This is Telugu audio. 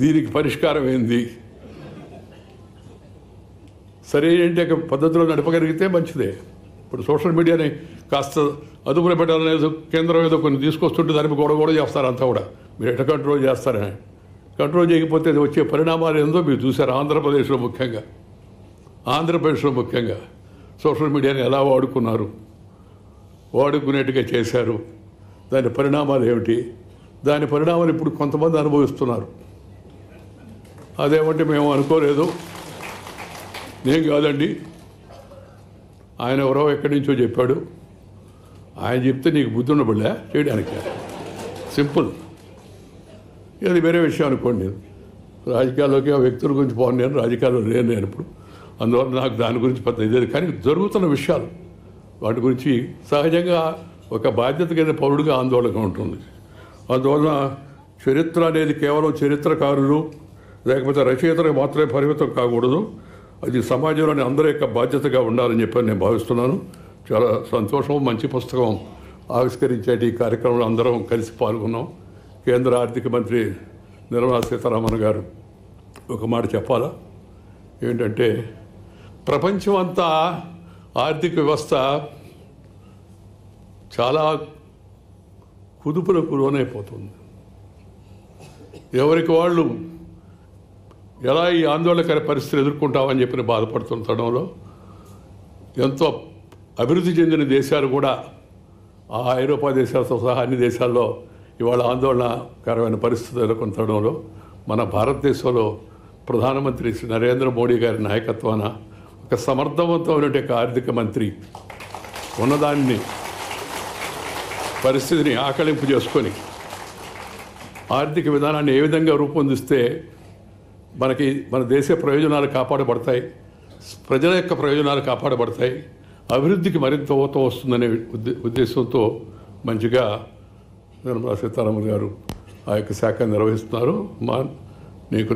దీనికి పరిష్కారం ఏంది? సరైన పద్ధతిలో నడపగలిగితే మంచిదే. ఇప్పుడు సోషల్ మీడియాని కాస్త అదుపులో పెట్టాలనేది కేంద్రం ఏదో కొన్ని తీసుకొస్తుంటే దానికి గొడవ చేస్తారు. అంతా కూడా మీరు ఎట్లా కంట్రోల్ చేస్తారని. కంట్రోల్ చేయకపోతే వచ్చే పరిణామాలు ఏందో మీరు చూశారు. ఆంధ్రప్రదేశ్లో ముఖ్యంగా సోషల్ మీడియాని ఎలా వాడుకునేట్టుగా చేశారు. దాని పరిణామాలు ఏమిటి? దాని పరిణామాలు ఇప్పుడు కొంతమంది అనుభవిస్తున్నారు. అదేమంటే మేము అనుకోలేదు, నేను కాదండి, ఆయన ఎవరో ఎక్కడి నుంచో చెప్పాడు. ఆయన చెప్తే నీకు బుద్ధి ఉండబడలే చేయడానికి. సింపుల్. అది వేరే విషయం అనుకోండి. రాజకీయాల్లోకి ఆ వ్యక్తుల గురించి పోను, నేను రాజకీయాల్లో లేను నేను ఇప్పుడు. అందువల్ల నాకు దాని గురించి పెద్ద ఇదే. కానీ జరుగుతున్న విషయాలు వాటి గురించి సహజంగా ఒక బాధ్యత కలిగిన పౌరుడిగా ఆందోళనగా ఉంటుంది. అందువలన చరిత్ర అనేది కేవలం చరిత్రకారులు లేకపోతే రచయితలకు మాత్రమే పరిమితం కాకూడదు. అది సమాజంలోని అందరి యొక్క బాధ్యతగా ఉండాలని చెప్పి నేను భావిస్తున్నాను. చాలా సంతోషం. మంచి పుస్తకం ఆవిష్కరించేటి ఈ కార్యక్రమంలో అందరం కలిసి పాల్గొన్నాం. కేంద్ర ఆర్థిక మంత్రి నిర్మలా సీతారామన్ గారు ఒక మాట చెప్పాలా, ఏంటంటే ప్రపంచం అంతా ఆర్థిక వ్యవస్థ చాలా కుదుపులకు లోనైపోతుంది. ఎవరికి వాళ్ళు ఎలా ఈ ఆందోళనకర పరిస్థితులు ఎదుర్కొంటామని చెప్పి బాధపడుతున్న తరుణంలో ఎంతో అభివృద్ధి చెందిన దేశాలు కూడా ఆ ఐరోపా దేశాలతో సహా అన్ని దేశాల్లో ఇవాళ ఆందోళనకరమైన పరిస్థితులు ఎదుర్కొన్న తరుణంలో మన భారతదేశంలో ప్రధానమంత్రి శ్రీ నరేంద్ర మోడీ గారి నాయకత్వాన ఒక సమర్థవంతమైన ఆర్థిక మంత్రి ఉన్నదాన్ని పరిస్థితిని ఆకళింపు చేసుకొని ఆర్థిక విధానాన్ని ఏ విధంగా రూపొందిస్తే మన దేశ ప్రయోజనాలు కాపాడబడతాయి, ప్రజల యొక్క ప్రయోజనాలు కాపాడబడతాయి, అభివృద్ధికి మరింత ఊతం వస్తుందనే ఉద్దేశంతో మంచిగా నిర్మలా సీతారామన్ గారు ఆ యొక్క శాఖ నిర్వహిస్తున్నారు. నీకు